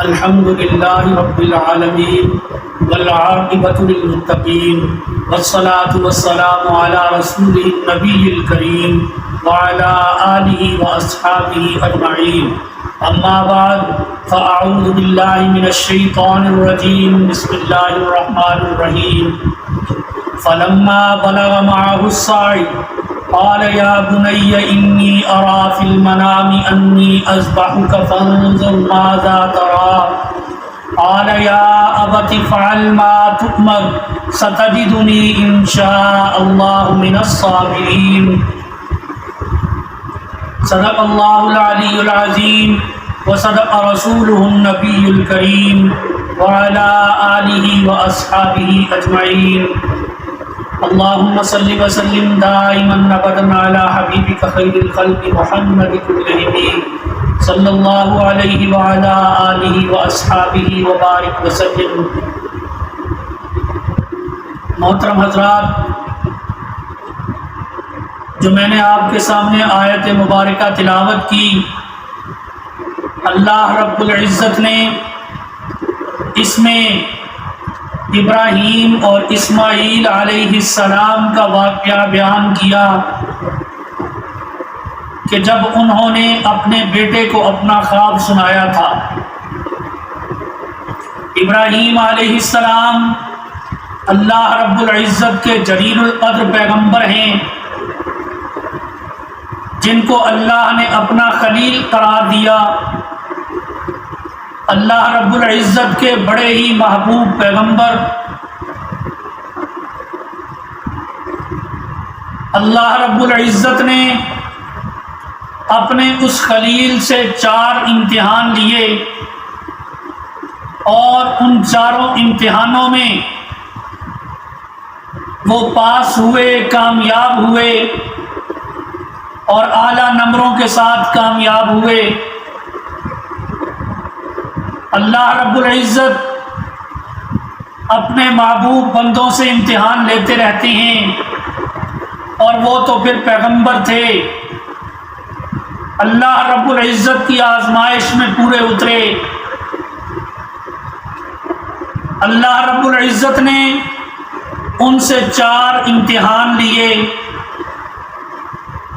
الحمد للہ رب العالمین والعاقبۃ للمتقین والصلاة والسلام علی رسول النبی الکریم وعلی آلہ واصحابہ اجمعین، اما بعد فاعوذ باللہ من الشیطان الرجیم، بسم اللہ الرحمن الرحیم۔ فلما بلغ معه السعی قال یا بنی انی ارى فی المنام انی اذبحک فانظر ماذا ترى قال یا ابت افعل ما تؤمر ستجدنی ان شاء اللہ من الصابرین۔ صدق اللہ العلی العظیم وصدق رسولہ النبی الکریم وعلی آلہ واصحابہ اجمعین۔ اللهم صل وسلم دائما ابدا على حبيبك خير الخلق محمد كلهم صلى الله عليه وعلى آله واصحابه وبارك وسلم۔ محترم حضرات، جو میں نے آپ کے سامنے آیت مبارکہ تلاوت کی، اللہ رب العزت نے اس میں ابراہیم اور اسماعیل علیہ السلام کا واقعہ بیان کیا کہ جب انہوں نے اپنے بیٹے کو اپنا خواب سنایا تھا۔ ابراہیم علیہ السلام اللہ رب العزت کے جلیل القدر پیغمبر ہیں، جن کو اللہ نے اپنا خلیل قرار دیا، اللہ رب العزت کے بڑے ہی محبوب پیغمبر۔ اللہ رب العزت نے اپنے اس خلیل سے 4 امتحان لیے، اور ان چاروں امتحانوں میں وہ پاس ہوئے، کامیاب ہوئے، اور اعلیٰ نمبروں کے ساتھ کامیاب ہوئے۔ اللہ رب العزت اپنے محبوب بندوں سے امتحان لیتے رہتے ہیں، اور وہ تو پھر پیغمبر تھے۔ اللہ رب العزت کی آزمائش میں پورے اترے۔ اللہ رب العزت نے ان سے 4 امتحان لیے،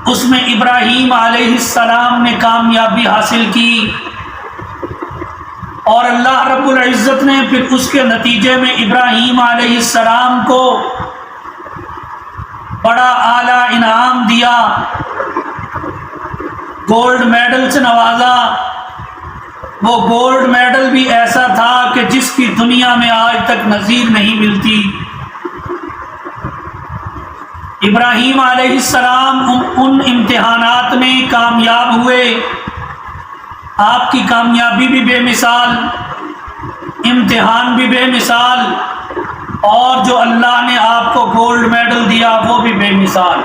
اس میں ابراہیم علیہ السلام نے کامیابی حاصل کی، اور اللہ رب العزت نے پھر اس کے نتیجے میں ابراہیم علیہ السلام کو بڑا اعلیٰ انعام دیا، گولڈ میڈل سے نوازا۔ وہ گولڈ میڈل بھی ایسا تھا کہ جس کی دنیا میں آج تک نظیر نہیں ملتی۔ ابراہیم علیہ السلام ان امتحانات میں کامیاب ہوئے۔ آپ کی کامیابی بھی بے مثال، امتحان بھی بے مثال، اور جو اللہ نے آپ کو گولڈ میڈل دیا وہ بھی بے مثال۔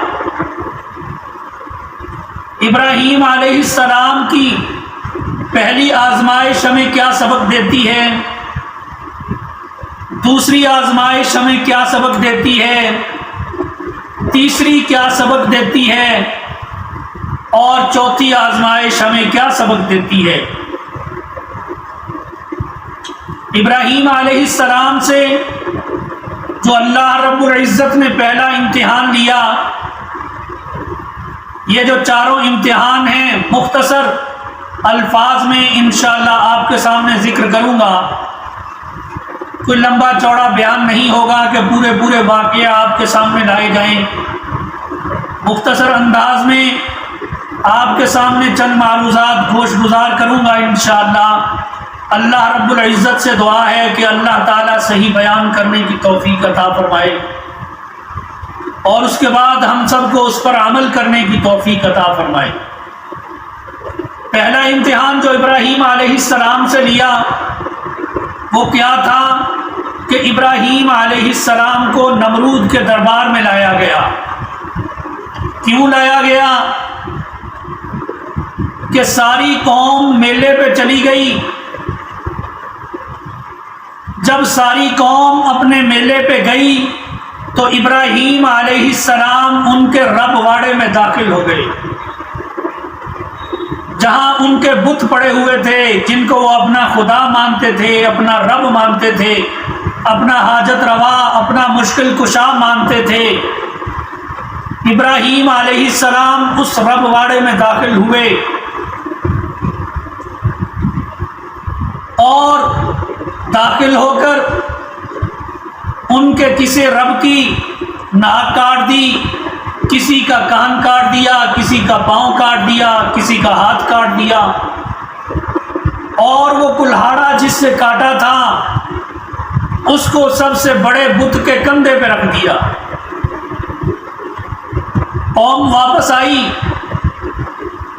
ابراہیم علیہ السلام کی پہلی آزمائش ہمیں کیا سبق دیتی ہے، دوسری آزمائش ہمیں کیا سبق دیتی ہے، تیسری کیا سبق دیتی ہے، اور چوتھی آزمائش ہمیں کیا سبق دیتی ہے۔ ابراہیم علیہ السلام سے جو اللہ رب العزت نے پہلا امتحان لیا، یہ جو 4 امتحان ہیں مختصر الفاظ میں انشاءاللہ آپ کے سامنے ذکر کروں گا۔ کوئی لمبا چوڑا بیان نہیں ہوگا کہ پورے واقعہ آپ کے سامنے لائے جائیں۔ مختصر انداز میں آپ کے سامنے چند معروضات گوش گزار کروں گا انشاءاللہ۔ اللہ رب العزت سے دعا ہے کہ اللہ تعالیٰ صحیح بیان کرنے کی توفیق عطا فرمائے، اور اس کے بعد ہم سب کو اس پر عمل کرنے کی توفیق عطا فرمائے۔ پہلا امتحان جو ابراہیم علیہ السلام سے لیا وہ کیا تھا کہ ابراہیم علیہ السلام کو نمرود کے دربار میں لایا گیا۔ کیوں لایا گیا؟ کہ ساری قوم میلے پہ چلی گئی۔ جب ساری قوم اپنے میلے پہ گئی تو ابراہیم علیہ السلام ان کے رب واڑے میں داخل ہو گئے۔ جہاں ان کے بت پڑے ہوئے تھے جن کو وہ اپنا خدا مانتے تھے، اپنا رب مانتے تھے، اپنا حاجت روا، اپنا مشکل کشا مانتے تھے، ابراہیم علیہ السلام اس رب واڑے میں داخل ہوئے اور داخل ہو کر ان کے کسی رب کی ناک کاٹ دی، کسی کا کان کاٹ دیا، کسی کا پاؤں کاٹ دیا، کسی کا ہاتھ کاٹ دیا، اور وہ کلہاڑا جس سے کاٹا تھا اس کو سب سے بڑے بت کے کندھے پہ رکھ دیا۔ قوم واپس آئی،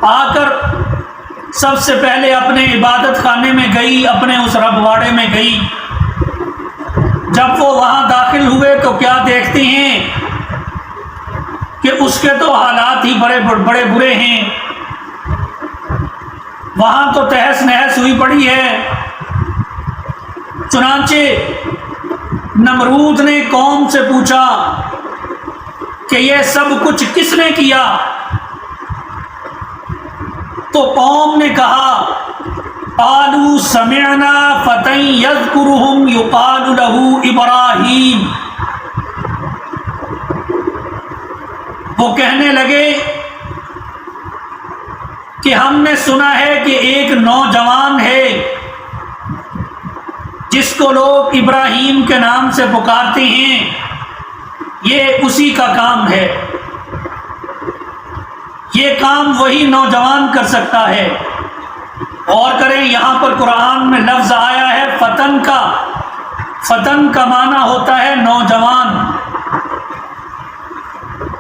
آ کر سب سے پہلے اپنے عبادت خانے میں گئی، اپنے اس رب واڑے میں گئی۔ جب وہ وہاں داخل ہوئے تو کیا دیکھتے ہیں کہ اس کے تو حالات ہی بڑے برے ہیں۔ وہاں تو تہس نہس ہوئی پڑی ہے۔ چنانچہ نمرود نے قوم سے پوچھا کہ یہ سب کچھ کس نے کیا؟ تو قوم نے کہا قالوا سمعنا فتى يذكرهم يقال له ابراہیم۔ وہ کہنے لگے کہ ہم نے سنا ہے کہ ایک نوجوان ہے جس کو لوگ ابراہیم کے نام سے پکارتے ہیں، یہ اسی کا کام ہے، یہ کام وہی نوجوان کر سکتا ہے۔ اور کریں یہاں پر قرآن میں لفظ آیا ہے فتن کا، فتن کا معنی ہوتا ہے نوجوان۔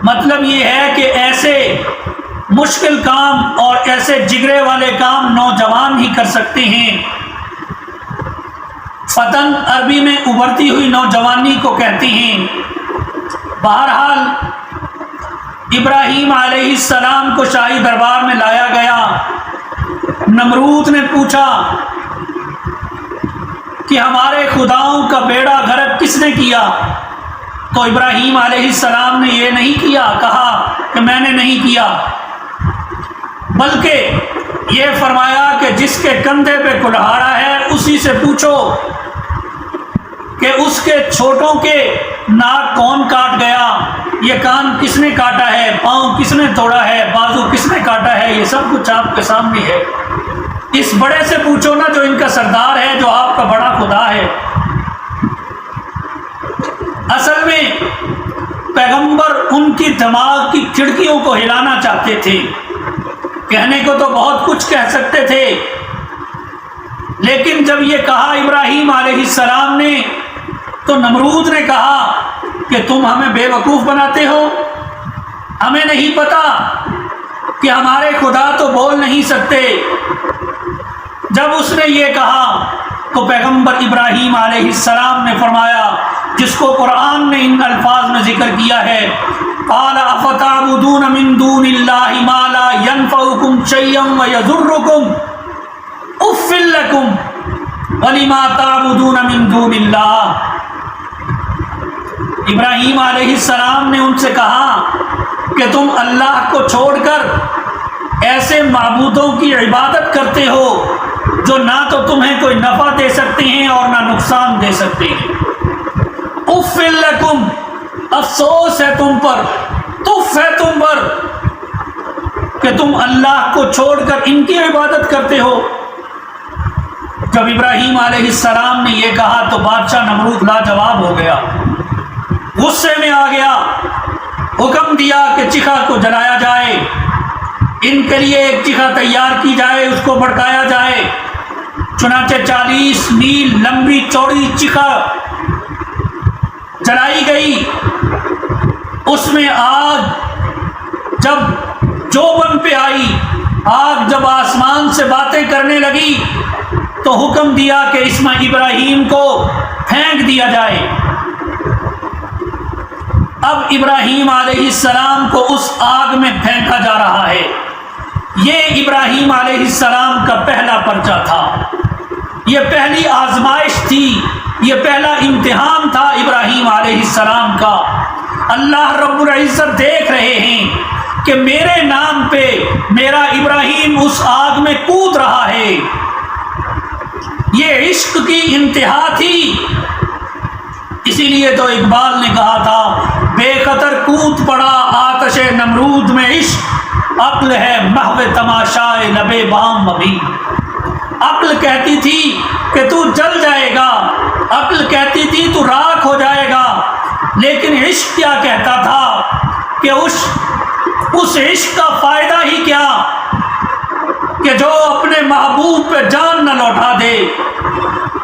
مطلب یہ ہے کہ ایسے مشکل کام اور ایسے جگرے والے کام نوجوان ہی کر سکتے ہیں۔ فتن عربی میں ابھرتی ہوئی نوجوانی کو کہتے ہیں۔ بہرحال ابراہیم علیہ السلام کو شاہی دربار میں لایا گیا۔ نمرود نے پوچھا کہ ہمارے خداؤں کا بیڑا غرق کس نے کیا؟ تو ابراہیم علیہ السلام نے یہ نہیں کہا کہ میں نے نہیں کیا، بلکہ یہ فرمایا کہ جس کے کندھے پہ کلہاڑا ہے اسی سے پوچھو کہ اس کے چھوٹوں کے ناک کون کاٹ گیا، یہ کان کس نے کاٹا ہے، پاؤں کس نے توڑا ہے، بازو کس نے کاٹا ہے، یہ سب کچھ آپ کے سامنے ہے۔ اس بڑے سے پوچھو نا جو ان کا سردار ہے، جو آپ کا بڑا خدا ہے۔ اصل میں پیغمبر ان کی دماغ کی کھڑکیوں کو ہلانا چاہتے تھے۔ کہنے کو تو بہت کچھ کہہ سکتے تھے، لیکن جب یہ کہا ابراہیم علیہ السلام نے تو نمرود نے کہا کہ تم ہمیں بے وقوف بناتے ہو، ہمیں نہیں پتا کہ ہمارے خدا تو بول نہیں سکتے۔ جب اس نے یہ کہا تو پیغمبر ابراہیم علیہ السلام نے فرمایا، جس کو قرآن نے ان الفاظ میں ذکر کیا ہے، قال افتعبدون من دون اللہ ما لا ينفعکم شیئا ویضرکم اف لکم ولما تعبدون من دون اللہ۔ ابراہیم علیہ السلام نے ان سے کہا کہ تم اللہ کو چھوڑ کر ایسے معبودوں کی عبادت کرتے ہو جو نہ تو تمہیں کوئی نفع دے سکتے ہیں اور نہ نقصان دے سکتے ہیں۔ اف لکم، افسوس ہے تم پر، تف ہے تم پر کہ تم اللہ کو چھوڑ کر ان کی عبادت کرتے ہو۔ جب ابراہیم علیہ السلام نے یہ کہا تو بادشاہ نمرود لاجواب ہو گیا، غصے میں آ گیا، حکم دیا کہ چیخا کو جلایا جائے، ان کے لیے ایک چیخا تیار کی جائے، اس کو بھڑکایا جائے۔ چنانچہ 40 میل لمبی چوڑی چیخا جلائی گئی، اس میں آگ جب جوبن پہ آئی، آگ جب آسمان سے باتیں کرنے لگی تو حکم دیا کہ اس میں ابراہیم کو پھینک دیا جائے۔ اب ابراہیم علیہ السلام کو اس آگ میں پھینکا جا رہا ہے۔ یہ ابراہیم علیہ السلام کا پہلا پرچہ تھا، یہ پہلی آزمائش تھی، یہ پہلا امتحان تھا ابراہیم علیہ السلام کا۔ اللہ رب العزت دیکھ رہے ہیں کہ میرے نام پہ میرا ابراہیم اس آگ میں کود رہا ہے۔ یہ عشق کی انتہا تھی۔ اسی لیے تو اقبال نے کہا تھا بے قطر کود پڑا آتش نمرود میں عشق، عقل ہے محو تماشائے لبے بام ابھی۔ عقل کہتی تھی کہ تو جل جائے گا، عقل کہتی تھی تو راکھ ہو جائے گا، لیکن عشق کیا کہتا تھا کہ اس عشق کا فائدہ ہی کیا کہ جو اپنے محبوب پہ جان نہ لوٹا دے۔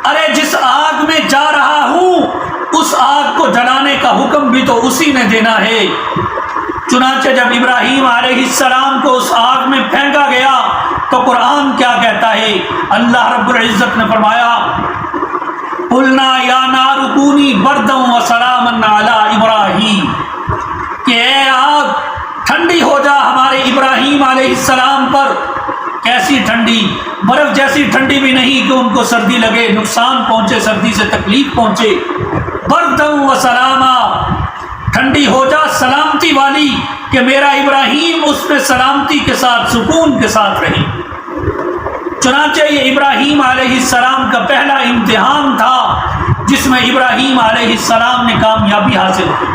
ارے جس آگ میں جا رہا ہوں اس آگ کو جلانے کا حکم بھی تو اسی نے دینا ہے۔ چنانچہ جب ابراہیم علیہ السلام کو اس آگ میں پھینکا گیا تو قرآن کیا کہتا ہے؟ اللہ رب العزت نے فرمایا قلنا یا نار کونی بردا وسلاما علی ابراہیم، کہ اے آگ ٹھنڈی ہو جا ہمارے ابراہیم علیہ السلام پر۔ کیسی ٹھنڈی؟ برف جیسی ٹھنڈی بھی نہیں کہ ان کو سردی لگے، نقصان پہنچے، سردی سے تکلیف پہنچے۔ بردا وسلاما، ٹھنڈی ہو جا سلامتی والی کہ میرا ابراہیم اس میں سلامتی کے ساتھ سکون کے ساتھ رہے۔ چنانچہ یہ ابراہیم علیہ السلام کا پہلا امتحان تھا جس میں ابراہیم علیہ السلام نے کامیابی حاصل کی۔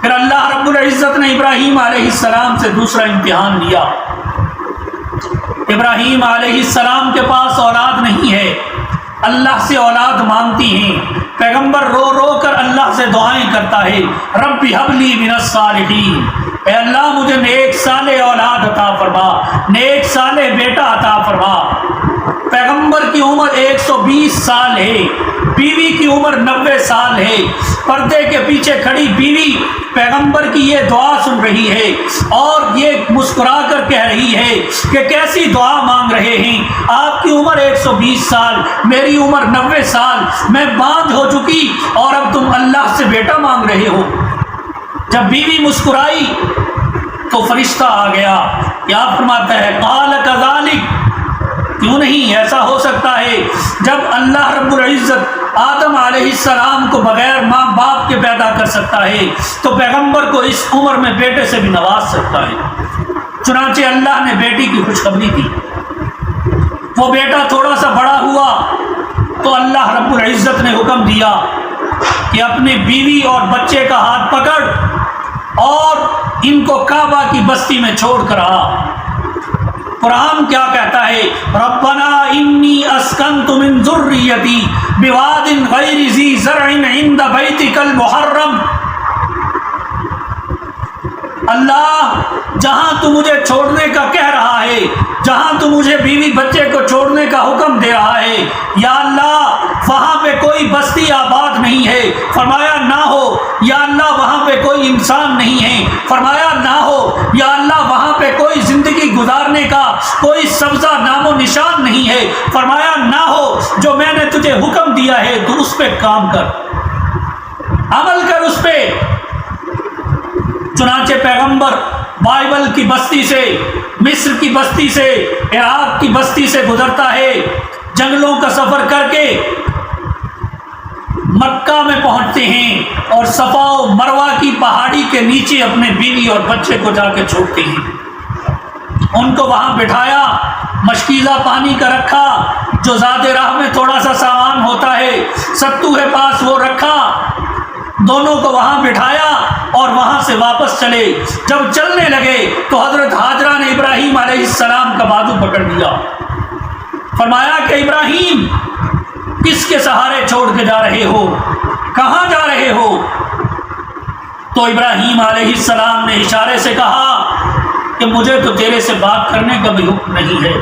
پھر اللہ رب العزت نے ابراہیم علیہ السلام سے دوسرا امتحان لیا۔ ابراہیم علیہ السلام کے پاس اولاد نہیں ہے، اللہ سے اولاد مانگتی ہیں۔ پیغمبر رو رو کر اللہ سے دعائیں کرتا ہے رب ہب لی من الصالحین، اے اللہ مجھے نیک صالح اولاد عطا فرما، نیک صالح بیٹا عطا فرما۔ پیغمبر کی عمر 120 سال ہے، بیوی کی عمر 90 سال ہے۔ پردے کے پیچھے کھڑی بیوی پیغمبر کی یہ دعا سن رہی ہے اور یہ مسکرا کر کہہ رہی ہے کہ کیسی دعا مانگ رہے ہیں، آپ کی عمر 120 سال، میری عمر 90 سال، میں باندھ ہو چکی اور اب تم اللہ سے بیٹا مانگ رہے ہو۔ جب بیوی مسکرائی تو فرشتہ آ گیا، کیا فرماتا ہے قال کذالک، کیوں نہیں ایسا ہو سکتا ہے؟ جب اللہ رب العزت آدم علیہ السلام کو بغیر ماں باپ کے پیدا کر سکتا ہے تو پیغمبر کو اس عمر میں بیٹے سے بھی نواز سکتا ہے۔ چنانچہ اللہ نے بیٹی کی خوشخبری دی۔ وہ بیٹا تھوڑا سا بڑا ہوا تو اللہ رب العزت نے حکم دیا کہ اپنے بیوی اور بچے کا ہاتھ پکڑ اور ان کو کعبہ کی بستی میں چھوڑ کر آ۔ قرآن کیا کہتا ہے؟ ربنا انی اسکنت من ذریتی بواد غیر ذی زرع عند بیتک المحرم، اللہ جہاں تو مجھے چھوڑنے کا کہہ رہا ہے، جہاں تو مجھے بیوی بچے کو چھوڑنے کا حکم دے رہا ہے، یا اللہ وہاں پہ کوئی بستی آباد نہیں ہے، فرمایا نہ ہو۔ یا اللہ وہاں پہ کوئی انسان نہیں ہے، فرمایا نہ ہو۔ یا اللہ وہاں پہ کوئی زندگی گزارنے کا کوئی سبزہ نام و نشان نہیں ہے، فرمایا نہ ہو۔ جو میں نے تجھے حکم دیا ہے تو اس پہ کام کر، عمل کر اس پہ۔ چنانچہ پیغمبر بائبل کی بستی سے، مصر کی بستی سے، عراق کی بستی سے گزرتا ہے، جنگلوں کا سفر کر کے مکہ میں پہنچتے ہیں اور صفا و مروہ کی پہاڑی کے نیچے اپنے بیوی اور بچے کو جا کے چھوڑتے ہیں۔ ان کو وہاں بٹھایا، مشکیزہ پانی کا رکھا، جو ذات راہ میں تھوڑا سا سامان ہوتا ہے ستو ہے پاس وہ رکھا، دونوں کو وہاں بٹھایا اور وہاں سے واپس چلے۔ جب چلنے لگے تو حضرت ہاجرہ نے ابراہیم علیہ السلام کا بازو پکڑ دیا، فرمایا کہ ابراہیم کس کے سہارے چھوڑ کے جا رہے ہو، کہاں جا رہے ہو؟ تو ابراہیم علیہ السلام نے اشارے سے کہا کہ مجھے تو تیرے سے بات کرنے کا بھی حکم نہیں ہے۔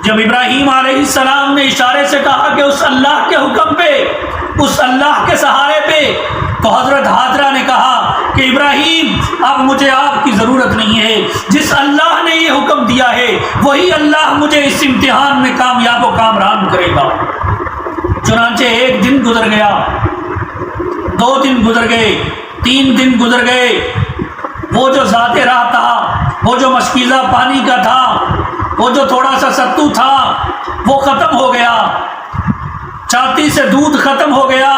جب ابراہیم علیہ السلام نے اشارے سے کہا کہ اس اللہ کے حکم پہ، اس اللہ کے سہارے پہ، تو حضرت ہاجرہ نے کہا کہ ابراہیم اب مجھے آپ کی ضرورت نہیں ہے، جس اللہ نے یہ حکم دیا ہے وہی اللہ مجھے اس امتحان میں کامیاب و کامران کرے گا۔ چنانچہ ایک دن گزر گیا، 2 دن گزر گئے، 3 دن گزر گئے، وہ جو ذات راہ تھا، وہ جو مشکیزہ پانی کا تھا، وہ جو تھوڑا سا ستو تھا وہ ختم ہو گیا، چھاتی سے دودھ ختم ہو گیا،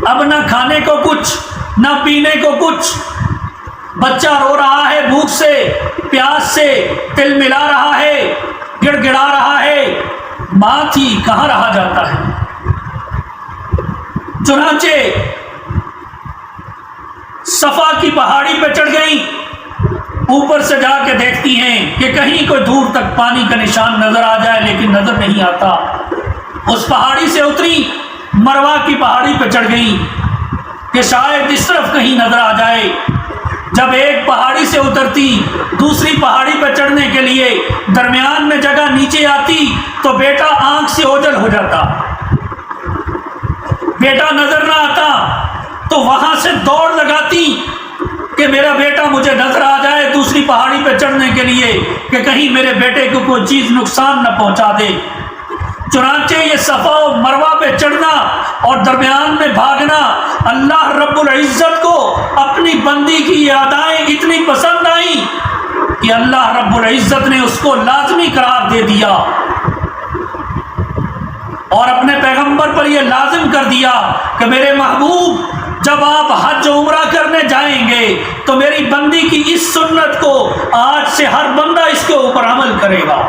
اب نہ کھانے کو کچھ، نہ پینے کو کچھ، بچہ رو رہا ہے بھوک سے، پیاس سے، تل ملا رہا ہے، گڑ گڑا رہا ہے، ماں تھی کہاں رہا جاتا ہے۔ چنانچہ صفا کی پہاڑی پہ چڑھ گئی، اوپر سے جا کے دیکھتی ہیں کہ کہیں کوئی دور تک پانی کا نشان نظر آ جائے، لیکن نظر نہیں آتا۔ اس پہاڑی سے اتری، مروہ کی پہاڑی پہ چڑھ گئی کہ شاید اس طرف کہیں نظر آ جائے۔ جب ایک پہاڑی سے اترتی دوسری پہاڑی پہ چڑھنے کے لیے درمیان میں جگہ نیچے آتی تو بیٹا آنکھ سے اوجھل ہو جاتا، بیٹا نظر نہ آتا، تو وہاں سے دوڑ لگاتی کہ میرا بیٹا مجھے نظر آ جائے دوسری پہاڑی پہ چڑھنے کے لیے، کہ کہیں میرے بیٹے کو کوئی چیز نقصان نہ پہنچا دے۔ چنانچہ یہ صفا و مروہ پہ چڑھنا اور درمیان میں بھاگنا اللہ رب العزت کو اپنی بندی کی یہ ادائیں اتنی پسند آئیں کہ اللہ رب العزت نے اس کو لازمی قرار دے دیا اور اپنے پیغمبر پر یہ لازم کر دیا کہ میرے محبوب جب آپ حج و عمرہ کرنے جائیں گے تو میری بندی کی اس سنت کو آج سے ہر بندہ اس کے اوپر عمل کرے گا۔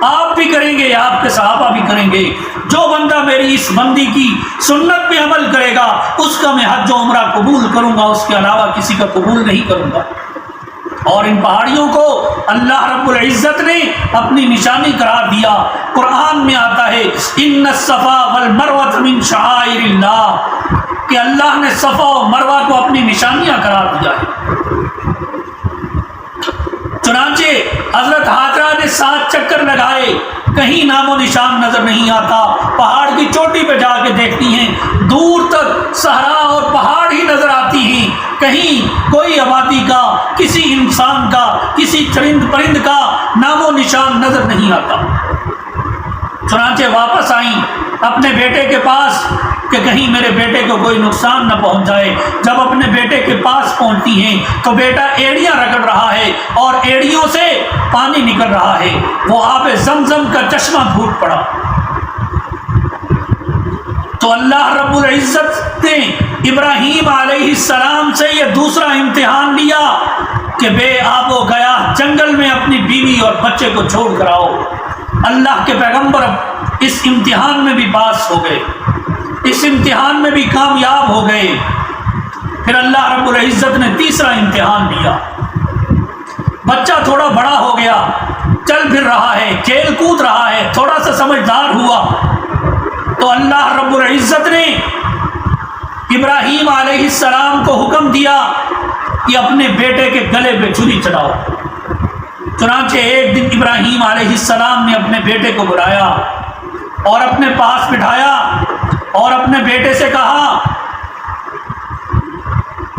آپ بھی کریں گے، آپ کے صحابہ بھی کریں گے۔ جو بندہ میری اس بندی کی سنت پہ عمل کرے گا اس کا میں حج و عمرہ قبول کروں گا، اس کے علاوہ کسی کا قبول نہیں کروں گا۔ اور ان پہاڑیوں کو اللہ رب العزت نے اپنی نشانی قرار دیا۔ قرآن میں آتا ہے ان الصفا والمروہ من شعائر اللہ، کہ اللہ نے صفا و مروہ کو اپنی نشانیاں قرار دیا ہے۔ چنانچہ حضرت حاجرہ نے 7 چکر لگائے، کہیں نام و نشان نظر نہیں آتا۔ پہاڑ کی چوٹی پہ جا کے دیکھتی ہیں، دور تک صحرا اور پہاڑ ہی نظر آتی ہیں، کہیں کوئی آبادی کا، کسی انسان کا، کسی چرند پرند کا نام و نشان نظر نہیں آتا۔ چنانچہ واپس آئیں اپنے بیٹے کے پاس کہ کہیں میرے بیٹے کو کوئی نقصان نہ پہنچ جائے۔ جب اپنے بیٹے کے پاس پہنچتی ہیں تو بیٹا ایڑیاں رگڑ رہا ہے اور ایڑیوں سے پانی نکل رہا ہے، وہ آب زمزم کا چشمہ پھوٹ پڑا۔ تو اللہ رب العزت نے ابراہیم علیہ السلام سے یہ دوسرا امتحان لیا کہ بے آب و گیا جنگل میں اپنی بیوی اور بچے کو چھوڑ کر آؤ۔ اللہ کے پیغمبر اس امتحان میں بھی پاس ہو گئے، اس امتحان میں بھی کامیاب ہو گئے۔ پھر اللہ رب العزت نے تیسرا امتحان دیا۔ بچہ تھوڑا بڑا ہو گیا، چل پھر رہا ہے، کھیل کود رہا ہے، تھوڑا سا سمجھدار ہوا، تو اللہ رب العزت نے ابراہیم علیہ السلام کو حکم دیا کہ اپنے بیٹے کے گلے پہ چھری چڑھاؤ۔ چنانچہ ایک دن ابراہیم علیہ السلام نے اپنے بیٹے کو بلایا اور اپنے پاس بٹھایا اور اپنے بیٹے سے کہا،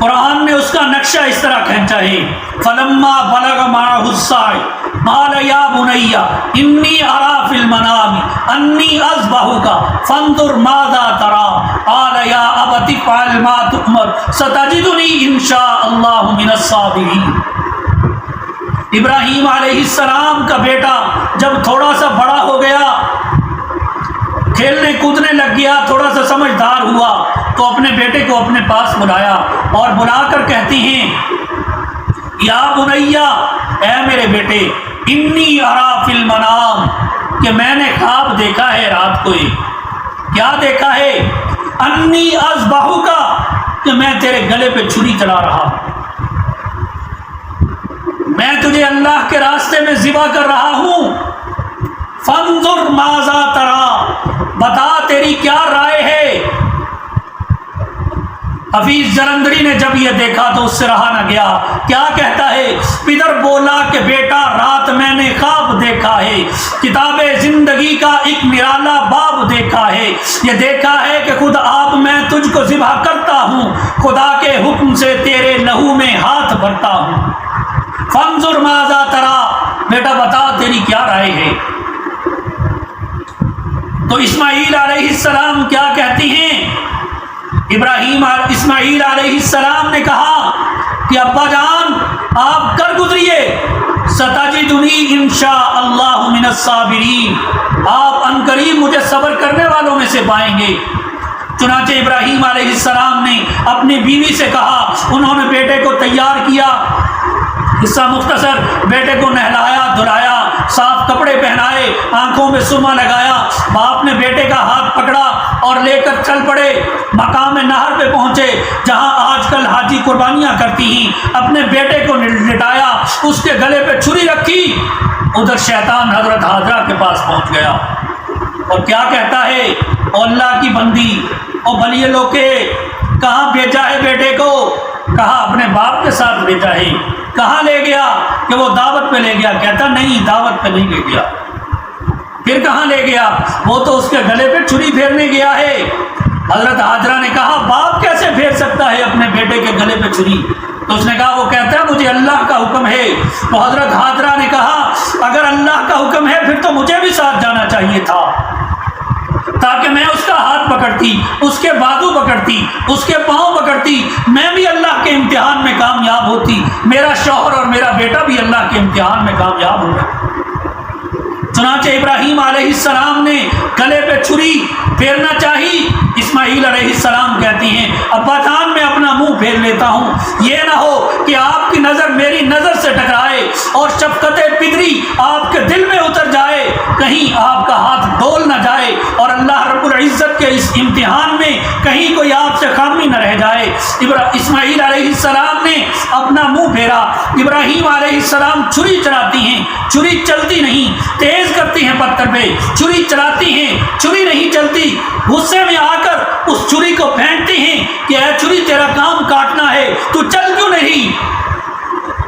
قرآن نے اس کا نقشہ اس طرح کھینچا ہے، فلما بلغ معه السعي قال يا بني اني ارى في المنام اني اذبحك فانظر ماذا ترى قال يا ابت افعل ما تؤمر ستجدني ان شاء الله من الصابرين۔ ابراہیم علیہ السلام کا بیٹا جب تھوڑا سا بڑا ہو گیا، کھیلنے کودنے لگ گیا، تھوڑا سا سمجھدار ہوا، تو اپنے بیٹے کو اپنے پاس بلایا اور بلا کر کہتی ہیں، یا بنیا، اے میرے بیٹے، انی ارا فی المنام، کہ میں نے خواب دیکھا ہے رات کو۔ کیا دیکھا ہے؟ انی اذبحک، کہ میں تیرے گلے پہ چھری چلا رہا، میں تجھے اللہ کے راستے میں ذبح کر رہا ہوں۔ فانظر ماذا ترى، بتا تیری کیا رائے ہے۔ حفیظ جلندری نے جب یہ دیکھا تو اس سے رہا نہ گیا، کیا کہتا ہے؟ پدر بولا کہ بیٹا رات میں نے خواب دیکھا ہے، کتاب زندگی کا ایک نرالا باب دیکھا ہے، یہ دیکھا ہے کہ خود آپ میں تجھ کو ذبح کرتا ہوں، خدا کے حکم سے تیرے لہو میں ہاتھ بھرتا ہوں۔ فانظر ماذا ترى، بیٹا بتا تیری کیا رائے ہے۔ تو اسماعیل علیہ السلام کیا کہتی ہیں؟ اسماعیل علیہ السلام نے کہا کہ ابا جان آپ کر گزریے، ستجدنی انشاء اللہ من الصابرین، آپ عنقریب مجھے صبر کرنے والوں میں سے پائیں گے۔ چنانچہ ابراہیم علیہ السلام نے اپنی بیوی سے کہا، انہوں نے بیٹے کو تیار کیا، قصہ مختصر، بیٹے کو نہلایا دھلایا، صاف کپڑے پہنائے، آنکھوں میں سرما لگایا، باپ نے بیٹے کا ہاتھ پکڑا اور لے کر چل پڑے، مقام نہر پہ پہنچے جہاں آج کل حاجی قربانیاں کرتی ہیں، اپنے بیٹے کو لٹایا، اس کے گلے پہ چھری رکھی، ادھر شیطان حضرت حاجرہ کے پاس پہنچ گیا اور کیا کہتا ہے، او اللہ کی بندی، او بلیے لوکے، کہاں بھیجا ہے بیٹے کو؟ کہا اپنے باپ کے ساتھ بھیجا ہے۔ کہاں لے گیا؟ کہ وہ دعوت پہ لے گیا۔ کہتا نہیں، دعوت پہ نہیں لے گیا۔ پھر کہاں لے گیا؟ وہ تو اس کے گلے پہ چھری پھیرنے گیا ہے۔ حضرت حاجرہ نے کہا باپ کیسے پھیر سکتا ہے اپنے بیٹے کے گلے پہ چھری؟ تو اس نے کہا وہ کہتا ہے مجھے اللہ کا حکم ہے۔ تو حضرت حاجرہ نے کہا اگر اللہ کا حکم ہے پھر تو مجھے بھی ساتھ جانا چاہیے تھا، تاکہ میں اس کا ہاتھ پکڑتی، اس کے بازو پکڑتی، اس کے پاؤں پکڑتی، میں بھی اللہ کے امتحان میں کامیاب ہوتی، میرا شوہر اور میرا بیٹا بھی اللہ کے امتحان میں کامیاب ہو گئے۔ چنانچہ ابراہیم علیہ السلام نے گلے پہ چھری پھیرنا چاہی، اسماعیل علیہ السلام کہتی ہیں ابا جان میں اپنا منہ پھیر لیتا ہوں، یہ نہ ہو کہ آپ کی نظر میری نظر سے ٹکرائے اور شفقت پدری آپ کے دل میں اتر جائے، کہیں آپ کا ہاتھ ڈول نہ جائے اور اللہ رب العزت کے اس امتحان میں کہیں کوئی آپ سے خامی نہ رہ جائے۔ اسماعیل علیہ السلام نے اپنا منہ پھیرا، ابراہیم علیہ السلام چھری چلاتی ہیں، چھری چلتی نہیں، تیز کرتی ہیں پتھر پہ، چھری چلاتی ہیں، چھری نہیں چلتی، غصے میں آ کر اس چھری کو پھینکتی ہیں کہ اے چھری تیرا کام کاٹنا ہے، تو چل کیوں نہیں؟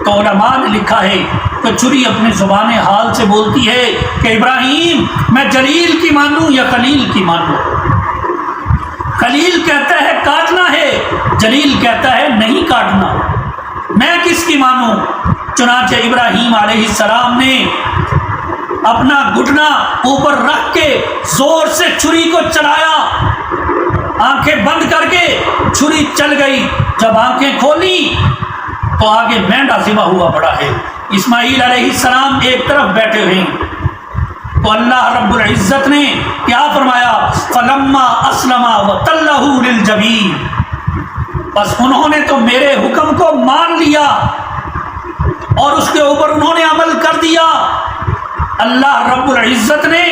تو علماء نے لکھا ہے کہ چھری اپنے زبان حال سے بولتی ہے کہ ابراہیم میں جلیل کی مانوں یا خلیل کی مانوں؟ خلیل کہتا ہے کاٹنا ہے، جلیل کہتا ہے نہیں کاٹنا، میں کس کی مانوں؟ چنانچہ ابراہیم علیہ السلام نے اپنا گھٹنا اوپر رکھ کے زور سے چھری کو چلایا، آنکھیں بند کر کے چھری چل گئی، جب آنکھیں کھولی تو آگے مینڈا ذبح ہوا پڑا ہے، اسماعیل علیہ السلام ایک طرف بیٹھے ہوئے ہیں۔ تو اللہ رب العزت نے کیا فرمایا؟ فلما اسلما وتلہ للجبین، بس انہوں نے تو میرے حکم کو مان لیا اور اس کے اوپر انہوں نے عمل کر دیا۔ اللہ رب العزت نے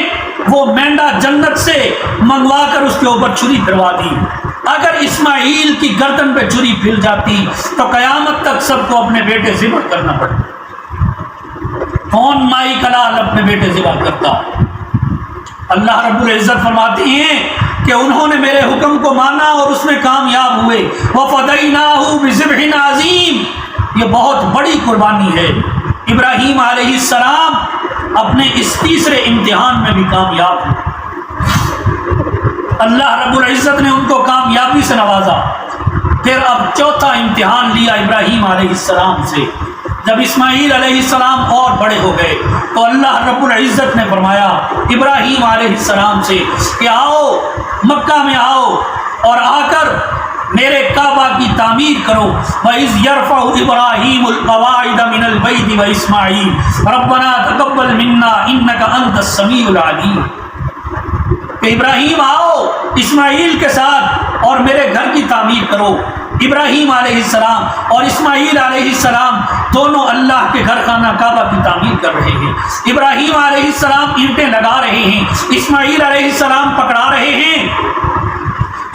وہ مینڈا جنت سے منگوا کر اس کے اوپر چھری پھروا دی۔ اگر اسماعیل کی گردن پہ چھری پھر جاتی تو قیامت تک سب کو اپنے بیٹے ذبح کرنا پڑتا۔ کون مائی کلال اپنے بیٹے ذبح کرتا؟ اللہ رب العزت فرماتی ہیں کہ انہوں نے میرے حکم کو مانا اور اس میں کامیاب ہوئے۔ وَفَدَيْنَاهُ بِذِبْحٍ عَظِيمٍ، یہ بہت بڑی قربانی ہے۔ ابراہیم علیہ السلام اپنے اس تیسرے امتحان میں بھی کامیاب ہوئے، اللہ رب العزت نے ان کو کامیابی سے نوازا۔ پھر اب چوتھا امتحان لیا ابراہیم علیہ السلام سے، جب اسماعیل علیہ السلام اور بڑے ہو گئے تو اللہ رب العزت نے فرمایا ابراہیم علیہ السلام سے کہ آؤ مکہ میں آؤ اور آ کر میرے کعبہ کی تعمیر کرو۔ وَإِذْ يَرْفَعُ إِبْرَاهِيمُ الْقَوَاعِدَ مِنَ الْبَيْتِ وَإِسْمَاعِيلُ رَبَّنَا تَقَبَّلْ مِنَّا إِنَّكَ أَنْتَ السَّمِيعُ الْعَلِيمُ، کہ ابراہیم آؤ اسماعیل کے ساتھ اور میرے گھر کی تعمیر کرو۔ ابراہیم علیہ السلام اور اسماعیل علیہ السلام دونوں اللہ کے گھر خانہ کعبہ کی تعمیر کر رہے ہیں۔ ابراہیم علیہ السلام اینٹیں لگا رہے ہیں، اسماعیل علیہ السلام پکڑا رہے ہیں،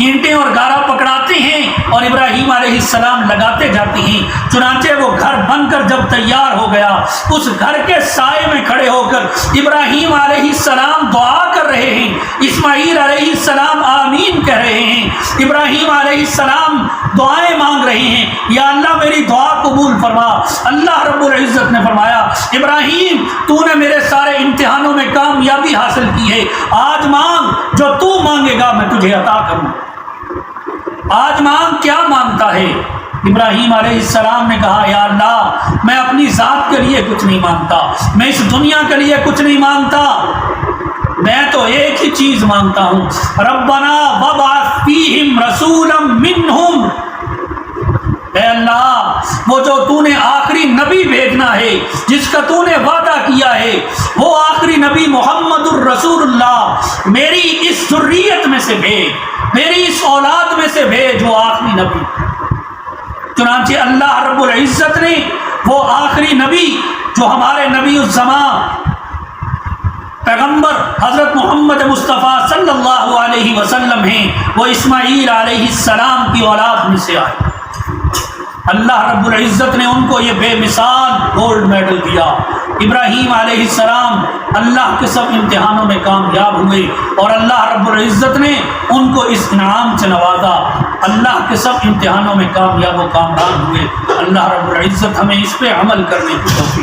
اینٹیں اور گارا پکڑاتے ہیں اور ابراہیم علیہ السلام لگاتے جاتے ہیں۔ چنانچہ وہ گھر بن کر جب تیار ہو گیا، اس گھر کے سائے میں کھڑے ہو کر ابراہیم علیہ السلام دعا کر رہے ہیں، اسماعیل علیہ السلام آمین کہہ رہے ہیں، ابراہیم علیہ السلام دعائیں مانگ رہے ہیں، یا اللہ میری دعا قبول فرما۔ اللہ رب العزت نے فرمایا ابراہیم تو نے میرے سارے امتحانوں میں کامیابی حاصل کی ہے، آج مانگ، جو تو مانگے گا میں تجھے عطا کروں۔ آج مانگ، کیا مانگتا ہے؟ ابراہیم علیہ السلام نے کہا یا اللہ میں اپنی ذات کے لیے کچھ نہیں مانگتا، میں اس دنیا کے لیے کچھ نہیں مانگتا، میں تو ایک ہی چیز مانگتا ہوں، ربنا وابعث فیہم رسولا منہم، اے اللہ وہ جو تو نے آخری نبی بھیجنا ہے، جس کا تو نے وعدہ کیا ہے، وہ آخری نبی محمد الرسول اللہ میری اس ذریت میں سے بھیج، میری اس اولاد میں سے بھیج وہ آخری نبی۔ چنانچہ اللہ رب العزت نے وہ آخری نبی جو ہمارے نبی الزمان پیغمبر حضرت محمد مصطفیٰ صلی اللہ علیہ وسلم ہیں، وہ اسماعیل علیہ السلام کی اولاد میں سے آئے۔ اللہ رب العزت نے ان کو یہ بے مثال گولڈ میڈل دیا۔ ابراہیم علیہ السلام اللہ کے سب امتحانوں میں کامیاب ہوئے اور اللہ رب العزت نے ان کو اس انعام سے نوازا، اللہ کے سب امتحانوں میں کامیاب و کامران ہوئے۔ اللہ رب العزت ہمیں اس پہ عمل کرنے کی توفیق